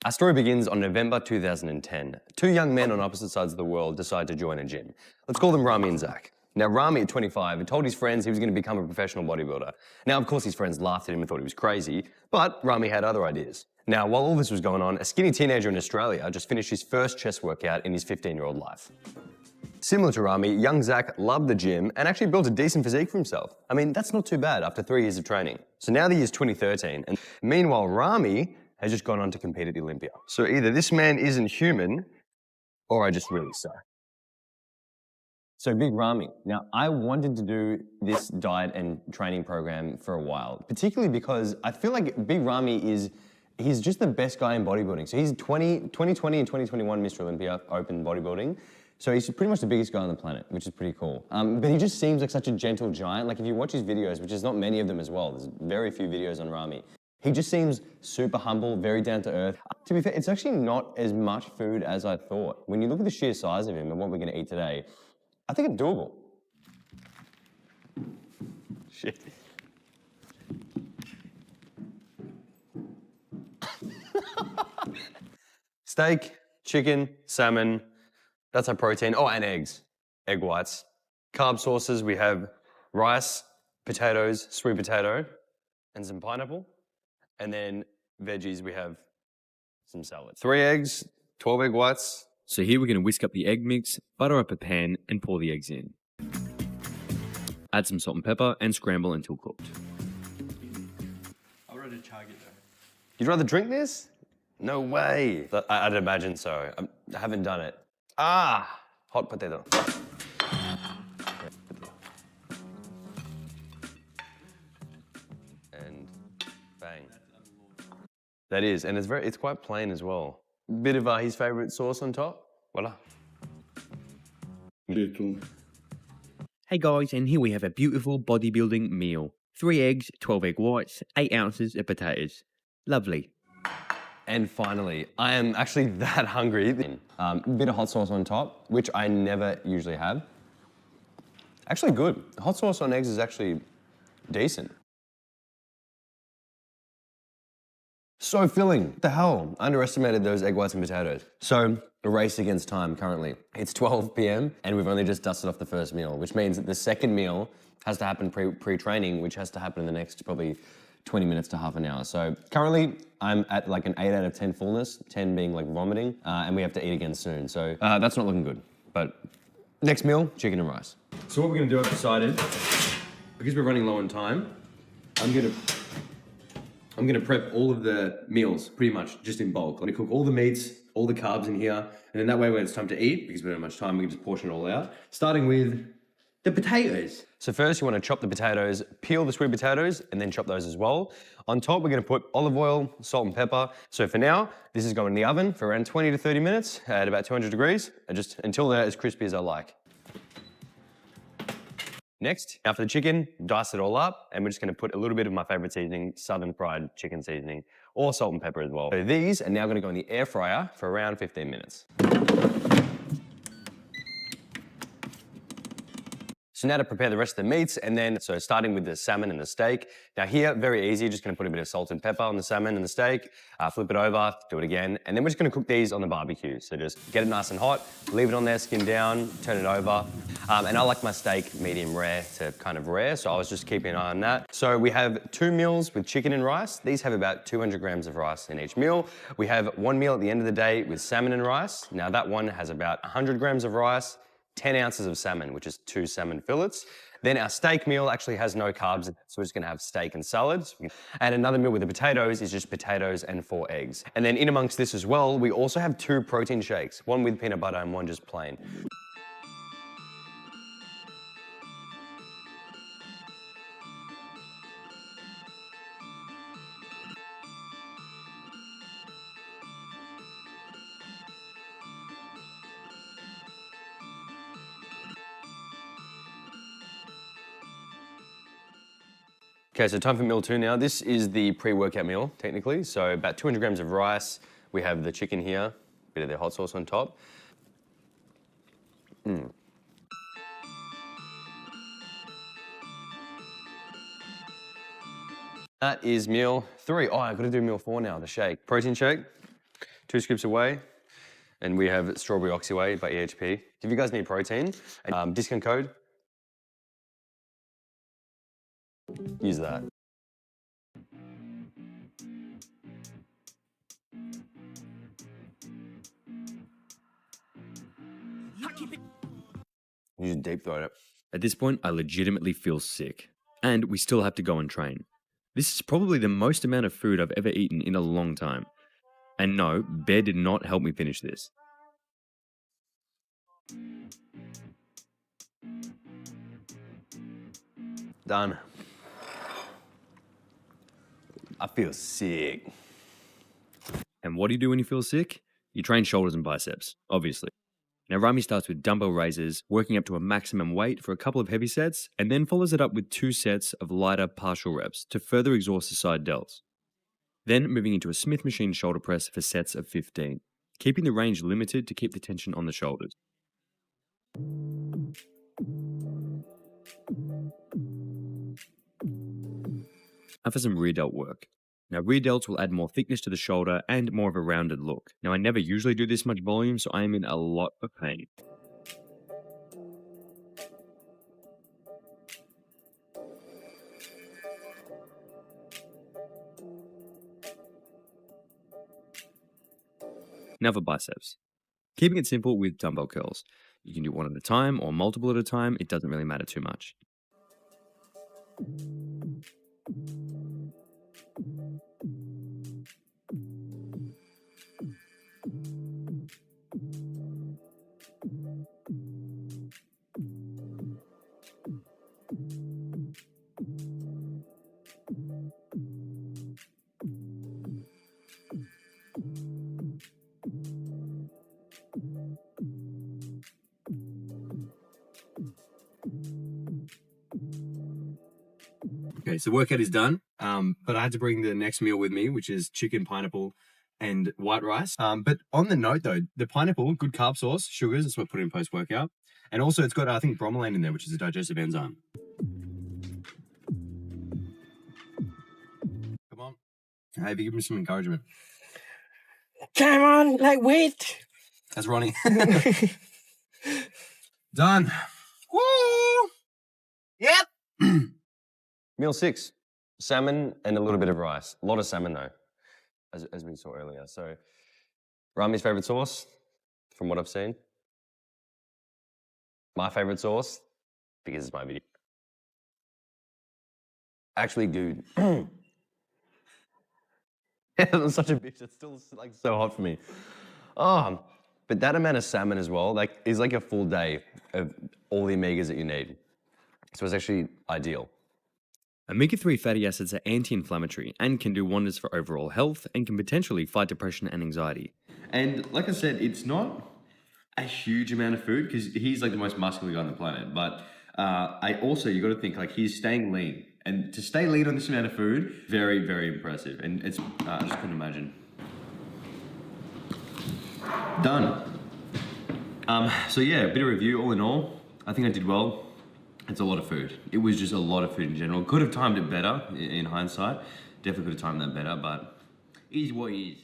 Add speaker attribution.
Speaker 1: Our story begins on November 2010. Two young men on opposite sides of the world decide to join a gym. Let's call them Rami and Zach. Now, Rami at 25 had told his friends he was going to become a professional bodybuilder. Now, of course, his friends laughed at him and thought he was crazy, but Rami had other ideas. Now, while all this was going on, a skinny teenager in Australia just finished his first chest workout in his 15-year-old life. Similar to Rami, young Zach loved the gym and actually built a decent physique for himself. I mean, that's not too bad after 3 years of training. So now the year's 2013, and meanwhile, Rami has just gone on to compete at the Olympia. So either this man isn't human, or I just really suck. So Big Rami, now I wanted to do this diet and training program for a while, particularly because I feel like Big Rami he's just the best guy in bodybuilding. So he's 2020 and 2021 Mr. Olympia Open Bodybuilding. So he's pretty much the biggest guy on the planet, which is pretty cool. But he just seems like such a gentle giant. Like if you watch his videos, which is not many of them as well, there's very few videos on Rami. He just seems super humble, very down to earth. To be fair, it's actually not as much food as I thought. When you look at the sheer size of him and what we're gonna eat today, I think it's doable. Shit. Steak, chicken, salmon, that's our protein. Oh, and eggs, egg whites. Carb sources, we have rice, potatoes, sweet potato, and some pineapple. And then veggies, we have some salad. 3 eggs, 12 egg whites.
Speaker 2: So here we're going to whisk up the egg mix, butter up a pan, and pour the eggs in. Add some salt and pepper and scramble until cooked.
Speaker 3: I'd rather chug it though.
Speaker 1: You'd rather drink this? No way. I'd imagine so. I haven't done it. Ah, hot potato. And bang. That is, and it's quite plain as well. Bit of his favorite sauce on top. Voila.
Speaker 2: Hey guys, and here we have a beautiful bodybuilding meal. 3 eggs, 12 egg whites, 8 ounces of potatoes. Lovely.
Speaker 1: And finally, I am actually that hungry. A bit of hot sauce on top, which I never usually have. Actually good. Hot sauce on eggs is actually decent. So filling. What the hell? I underestimated those egg whites and potatoes. So, a race against time currently. It's 12 p.m. and we've only just dusted off the first meal, which means that the second meal has to happen pre-training, which has to happen in the next probably 20 minutes to half an hour. So currently I'm at like an 8 out of 10 fullness, 10 being like vomiting, and we have to eat again soon. So that's not looking good. But next meal, chicken and rice. So what we're gonna do, I've decided, because we're running low on time, I'm gonna prep all of the meals pretty much just in bulk. I'm gonna cook all the meats, all the carbs in here, and then that way when it's time to eat, because we don't have much time, we can just portion it all out. Starting with the potatoes. So first you wanna chop the potatoes, peel the sweet potatoes, and then chop those as well. On top, we're gonna put olive oil, salt and pepper. So for now, this is going in the oven for around 20 to 30 minutes at about 200 degrees, and just until they're as crispy as I like. Next, now for the chicken, dice it all up, and we're just gonna put a little bit of my favorite seasoning, southern fried chicken seasoning, or salt and pepper as well. So these are now gonna go in the air fryer for around 15 minutes. So now to prepare the rest of the meats, and then, so starting with the salmon and the steak. Now here, very easy, just gonna put a bit of salt and pepper on the salmon and the steak, flip it over, do it again, and then we're just gonna cook these on the barbecue. So just get it nice and hot, leave it on there, skin down, turn it over. And I like my steak medium rare to kind of rare, so I was just keeping an eye on that. So we have 2 meals with chicken and rice. These have about 200 grams of rice in each meal. We have 1 meal at the end of the day with salmon and rice. Now that one has about 100 grams of rice, 10 ounces of salmon, which is 2 salmon fillets. Then our steak meal actually has no carbs, so we're just gonna have steak and salads. And another meal with the potatoes is just potatoes and 4 eggs. And then in amongst this as well, we also have 2 protein shakes, one with peanut butter and one just plain. Okay, so time for meal 2 now. This is the pre-workout meal, technically. So about 200 grams of rice. We have the chicken here, bit of their hot sauce on top. That is meal 3. Oh, I've got to do meal 4 now, the shake. Protein shake. 2 scoops of whey, and we have strawberry oxy whey by EHP. If you guys need protein, discount code, use that. You just deep throat it.
Speaker 2: At this point, I legitimately feel sick. And we still have to go and train. This is probably the most amount of food I've ever eaten in a long time. And no, Bear did not help me finish this.
Speaker 1: Done. I feel sick.
Speaker 2: And what do you do when you feel sick? You train shoulders and biceps, obviously. Now, Rami starts with dumbbell raises, working up to a maximum weight for a couple of heavy sets, and then follows it up with 2 sets of lighter partial reps to further exhaust the side delts. Then moving into a Smith machine shoulder press for sets of 15, keeping the range limited to keep the tension on the shoulders. Now for some rear delt work. Now, rear delts will add more thickness to the shoulder and more of a rounded look. Now, I never usually do this much volume, so I am in a lot of pain. Now for biceps. Keeping it simple with dumbbell curls. You can do one at a time or multiple at a time, it doesn't really matter too much.
Speaker 3: Okay, so workout is done, but I had to bring the next meal with me, which is chicken, pineapple, and white rice. But on the note though, the pineapple, good carb source, sugars, that's what I put in post-workout. And also it's got, I think, bromelain in there, which is a digestive enzyme. Come on. Hey, give me some encouragement.
Speaker 4: Come on, like wait.
Speaker 3: That's Ronnie. Done. Woo! Yep.
Speaker 1: Meal 6, salmon and a little bit of rice. A lot of salmon though, as we saw earlier. So, Rami's favorite sauce, from what I've seen. My favorite sauce, because it's my video. Actually, dude. I'm such a bitch. It's still like so hot for me. Oh, but that amount of salmon as well, like, is like a full day of all the omegas that you need. So it's actually ideal.
Speaker 2: Omega-3 fatty acids are anti-inflammatory and can do wonders for overall health and can potentially fight depression and anxiety.
Speaker 5: And like I said, it's not a huge amount of food because he's like the most muscular guy on the planet. But you got to think like he's staying lean, and to stay lean on this amount of food, very, very impressive. And it's I just couldn't imagine. Done. So yeah, a bit of review. All in all, I think I did well. It's a lot of food. It was just a lot of food in general. Could have timed it better in hindsight. Definitely could have timed that better, but it is what it is.